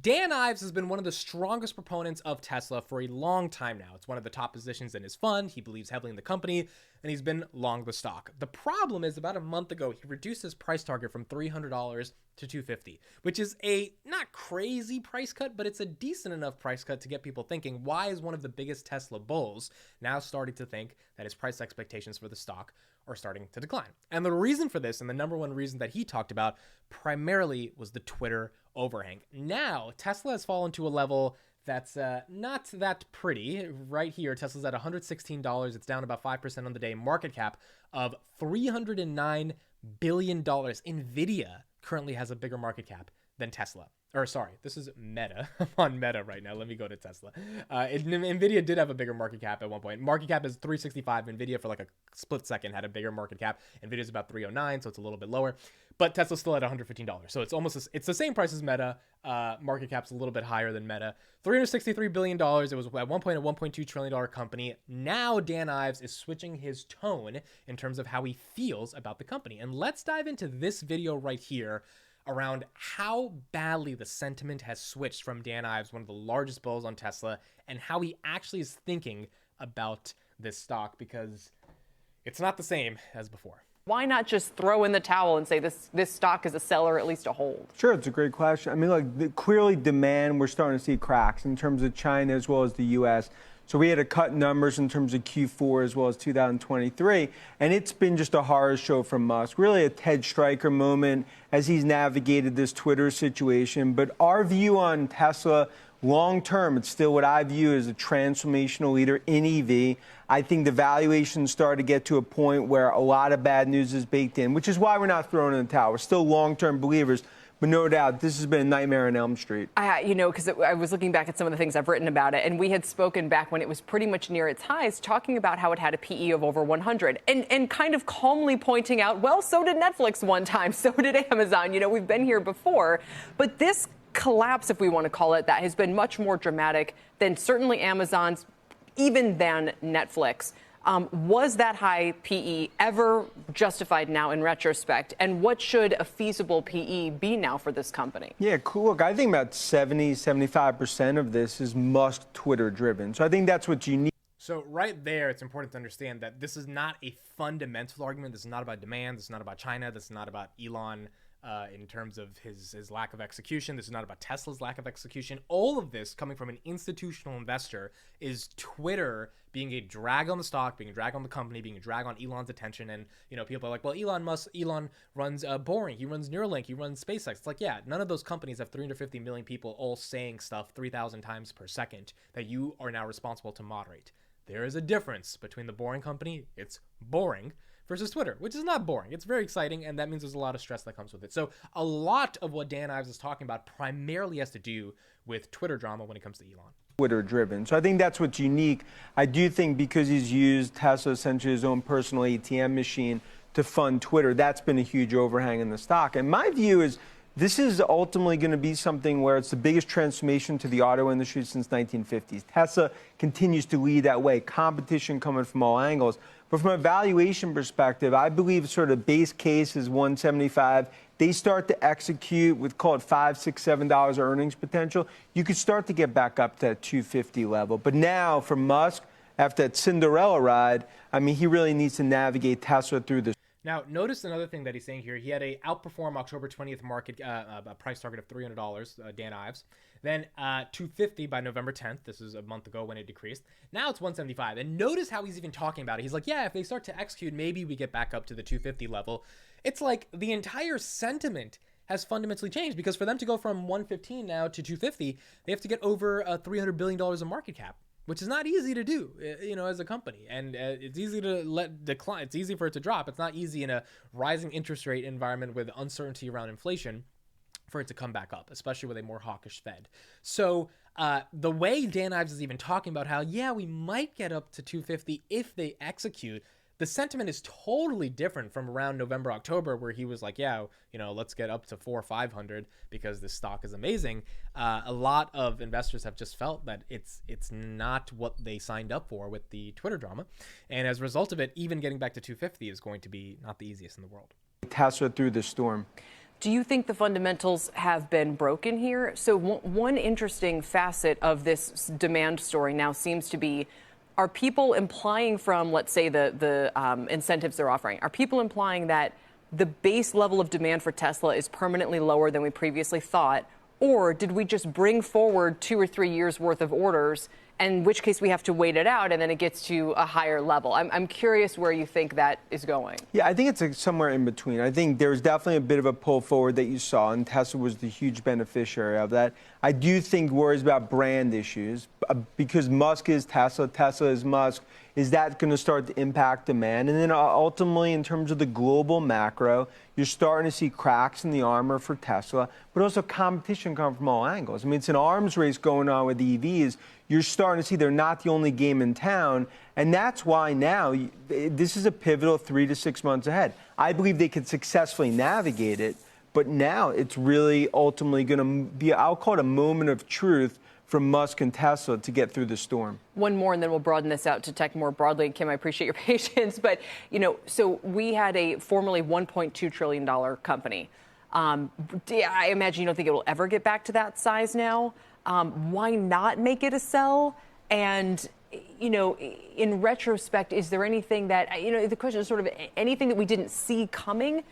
Dan Ives has been one of the strongest proponents of Tesla for a long time now. It's one of the top positions in his fund. He believes heavily in the company, and he's been long the stock. The problem is, about a month ago, he reduced his price target from $300 to $250, which is a not crazy price cut, but it's a decent enough price cut to get people thinking, why is one of the biggest Tesla bulls now starting to think that his price expectations for the stock are starting to decline? And the reason for this, and the number one reason that he talked about, primarily was the Twitter overhang. Now, Tesla has fallen to a level that's not that pretty. Right here, Tesla's at $116. It's down about 5% on the day. Market cap of $309 billion. NVIDIA currently has a bigger market cap than Tesla. Or sorry, this is Meta. I'm on Meta right now. Let me go to Tesla. NVIDIA did have a bigger market cap at one point. Market cap is 365. NVIDIA for like a split second had a bigger market cap. NVIDIA's about 309, so it's a little bit lower. But Tesla's still at $115. So it's almost, it's the same price as Meta. Market cap's a little bit higher than Meta. $363 billion. It was at one point a $1.2 trillion company. Now Dan Ives is switching his tone in terms of how he feels about the company. And let's dive into this video right here around how badly the sentiment has switched from Dan Ives, one of the largest bulls on Tesla, and how he actually is thinking about this stock, because it's not the same as before. Why not just throw in the towel and say this stock is a sell or at least a hold? Sure, it's a great question. I mean, look, clearly demand, we're starting to see cracks in terms of China as well as the U.S. So we had to cut numbers in terms of Q4 as well as 2023, and it's been just a horror show from Musk. Really a Ted Stryker moment as he's navigated this Twitter situation. But our view on Tesla, long term, it's still what I view as a transformational leader in EV. I think the valuations start to get to a point where a lot of bad news is baked in, which is why we're not throwing in the towel. We're still long-term believers. But no doubt, this has been a nightmare on Elm Street. Because I was looking back at some of the things I've written about it, and we had spoken back when it was pretty much near its highs, talking about how it had a PE of over 100, and kind of calmly pointing out, well, so did Netflix one time, so did Amazon. We've been here before. But this collapse, if we want to call it that, has been much more dramatic than certainly Amazon's, even than Netflix. Was that high PE ever justified now in retrospect? And what should a feasible PE be now for this company? Yeah, cool. Look, I think about 75% of this is Musk Twitter driven. So I think that's what's unique. So right there, it's important to understand that this is not a fundamental argument. This is not about demand. This is not about China. This is not about Elon in terms of his lack of execution. This is not about Tesla's lack of execution. All of this coming from an institutional investor is Twitter being a drag on the stock, being a drag on the company, being a drag on Elon's attention. And, people are like, well, Elon runs Boring. He runs Neuralink. He runs SpaceX. It's like, yeah, none of those companies have 350 million people all saying stuff 3,000 times per second that you are now responsible to moderate. There is a difference between the Boring Company, it's boring, versus Twitter, which is not boring. It's very exciting, and that means there's a lot of stress that comes with it. So a lot of what Dan Ives is talking about primarily has to do with Twitter drama when it comes to Elon. Twitter driven. So I think that's what's unique. I do think because he's used Tesla, essentially his own personal ATM machine, to fund Twitter, that's been a huge overhang in the stock. And my view is this is ultimately going to be something where it's the biggest transformation to the auto industry since 1950s. Tesla continues to lead that way, competition coming from all angles. But from a valuation perspective, I believe sort of base case is 175. They start to execute with, call it $5, $6, $7 earnings potential. You could start to get back up to that 250 level. But now for Musk, after that Cinderella ride, I mean, he really needs to navigate Tesla through this. Now, notice another thing that he's saying here. He had a outperform October 20th market price target of $300, Dan Ives. Then $250 by November 10th. This is a month ago when it decreased. Now it's $175. And notice how he's even talking about it. He's like, yeah, if they start to execute, maybe we get back up to the $250 level. It's like the entire sentiment has fundamentally changed, because for them to go from $115 now to $250, they have to get over $300 billion of market cap, which is not easy to do, as a company. And it's easy to let decline. It's easy for it to drop. It's not easy in a rising interest rate environment with uncertainty around inflation for it to come back up, especially with a more hawkish Fed. So the way Dan Ives is even talking about how, yeah, we might get up to 250 if they execute, the sentiment is totally different from around November, October, where he was like, yeah, let's get up to 400 or 500 because this stock is amazing. A lot of investors have just felt that it's not what they signed up for with the Twitter drama. And as a result of it, even getting back to 250 is going to be not the easiest in the world. Tesla through the storm. Do you think the fundamentals have been broken here? So one interesting facet of this demand story now seems to be, are people implying from, let's say, the incentives they're offering, are people implying that the base level of demand for Tesla is permanently lower than we previously thought? Or did we just bring forward 2 or 3 years worth of orders, in which case we have to wait it out and then it gets to a higher level? I'm curious where you think that is going. Yeah, I think it's somewhere in between. I think there's definitely a bit of a pull forward that you saw, and Tesla was the huge beneficiary of that. I do think worries about brand issues because Musk is Tesla, Tesla is Musk. Is that going to start to impact demand? And then ultimately, in terms of the global macro, you're starting to see cracks in the armor for Tesla, but also competition come from all angles. I mean, it's an arms race going on with EVs. You're starting to see they're not the only game in town. And that's why now this is a pivotal 3 to 6 months ahead. I believe they could successfully navigate it, but now it's really ultimately going to be, I'll call it a moment of truth from Musk and Tesla to get through the storm. One more, and then we'll broaden this out to tech more broadly. Kim, I appreciate your patience. But, so we had a formerly $1.2 trillion company. I imagine you don't think it will ever get back to that size now. Why not make it a sell? And, in retrospect, is there anything that, the question is sort of anything that we didn't see coming?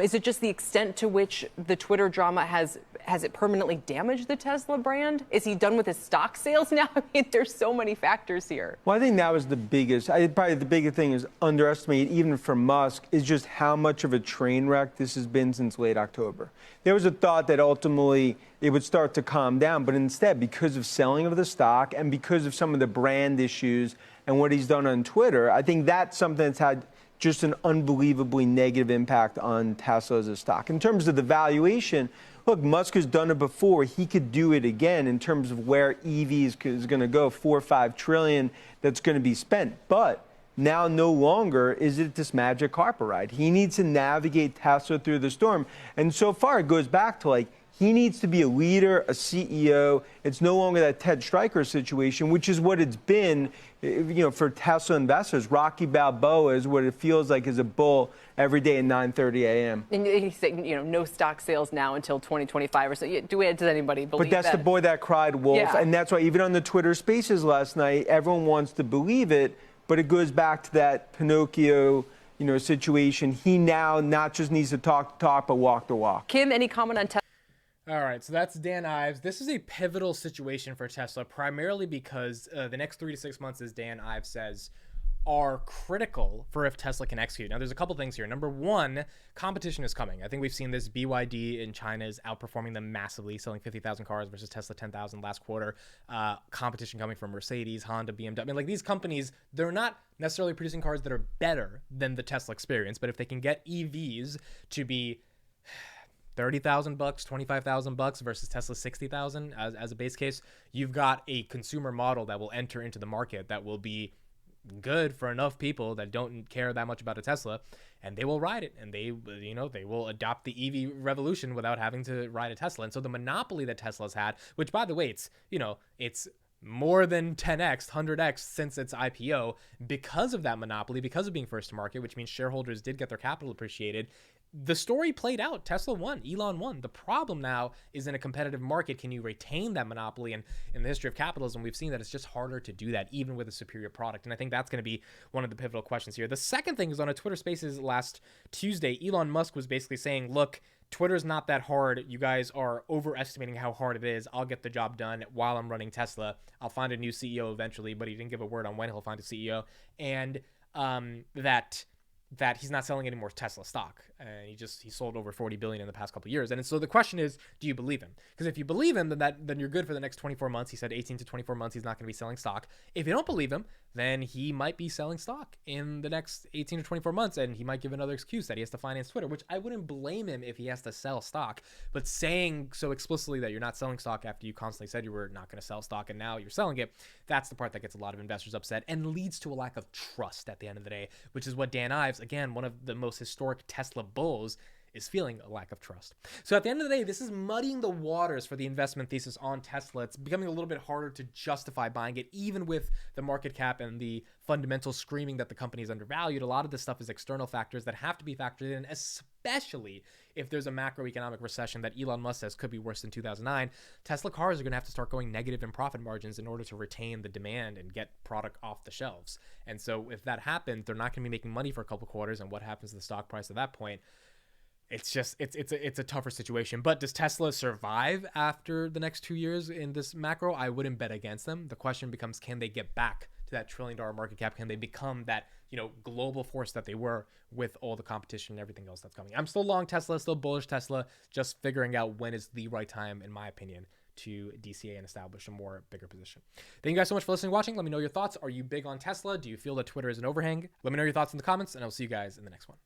Is it just the extent to which the Twitter drama has it permanently damaged the Tesla brand? Is he done with his stock sales now? I mean, there's so many factors here. Well, I think that was the biggest. Probably the biggest thing is underestimated, even for Musk, is just how much of a train wreck this has been since late October. There was a thought that ultimately it would start to calm down, but instead, because of selling of the stock and because of some of the brand issues and what he's done on Twitter, I think that's something that's had just an unbelievably negative impact on Tesla as a stock. In terms of the valuation, look, Musk has done it before. He could do it again in terms of where EVs is going to go, 4 or 5 trillion that's going to be spent. But now no longer is it this magic carpet ride. He needs to navigate Tesla through the storm. And so far it goes back to he needs to be a leader, a CEO. It's no longer that Ted Stryker situation, which is what it's been, for Tesla investors. Rocky Balboa is what it feels like is a bull every day at 9:30 a.m. And he's saying, no stock sales now until 2025 or so. Does anybody believe that? But that's the boy that cried wolf. Yeah. And that's why even on the Twitter Spaces last night, everyone wants to believe it. But it goes back to that Pinocchio situation. He now not just needs to talk the talk, but walk the walk. Kim, any comment on Tesla? All right, so that's Dan Ives. This is a pivotal situation for Tesla, primarily because the next 3 to 6 months, as Dan Ives says, are critical for if Tesla can execute. Now, there's a couple things here. Number one, competition is coming. I think we've seen this. BYD in China is outperforming them massively, selling 50,000 cars versus Tesla 10,000 last quarter. Competition coming from Mercedes, Honda, BMW. I mean, these companies, they're not necessarily producing cars that are better than the Tesla experience, but if they can get EVs to be $30,000, $25,000 versus Tesla 60,000 as a base case, you've got a consumer model that will enter into the market that will be good for enough people that don't care that much about a Tesla, and they will ride it, and they will adopt the EV revolution without having to ride a Tesla. And so the monopoly that Tesla's had, which by the way, it's more than 10x, 100x since its IPO, because of that monopoly, because of being first to market, which means shareholders did get their capital appreciated. The story played out. Tesla won. Elon won. The problem now is in a competitive market, can you retain that monopoly? And in the history of capitalism, we've seen that it's just harder to do that, even with a superior product. And I think that's going to be one of the pivotal questions here. The second thing is on a Twitter Spaces last Tuesday, Elon Musk was basically saying, look, Twitter's not that hard. You guys are overestimating how hard it is. I'll get the job done while I'm running Tesla. I'll find a new CEO eventually, but he didn't give a word on when he'll find a CEO. And that he's not selling any more Tesla stock. He sold over 40 billion in the past couple of years. And so the question is, do you believe him? Because if you believe him, then you're good for the next 24 months. He said 18 to 24 months he's not going to be selling stock. If you don't believe him, then he might be selling stock in the next 18 to 24 months, and he might give another excuse that he has to finance Twitter, which I wouldn't blame him if he has to sell stock. But saying so explicitly that you're not selling stock after you constantly said you were not going to sell stock and now you're selling it, that's the part that gets a lot of investors upset and leads to a lack of trust at the end of the day, which is what Dan Ives, again, one of the most historic Tesla bulls, is feeling a lack of trust. So at the end of the day, this is muddying the waters for the investment thesis on Tesla. It's becoming a little bit harder to justify buying it, even with the market cap and the fundamental screaming that the company is undervalued. A lot of this stuff is external factors that have to be factored in, especially if there's a macroeconomic recession that Elon Musk says could be worse than 2009. Tesla cars are going to have to start going negative in profit margins in order to retain the demand and get product off the shelves. And so if that happens, they're not going to be making money for a couple quarters. And what happens to the stock price at that point? It's just it's a tougher situation. But does Tesla survive after the next 2 years in this macro? I wouldn't bet against them. The question becomes, can they get back to that $1 trillion market cap? Can they become that, global force that they were with all the competition and everything else that's coming? I'm still long Tesla, still bullish Tesla, just figuring out when is the right time, in my opinion, to DCA and establish a more bigger position. Thank you guys so much for listening and watching. Let me know your thoughts. Are you big on Tesla? Do you feel that Twitter is an overhang? Let me know your thoughts in the comments, and I'll see you guys in the next one.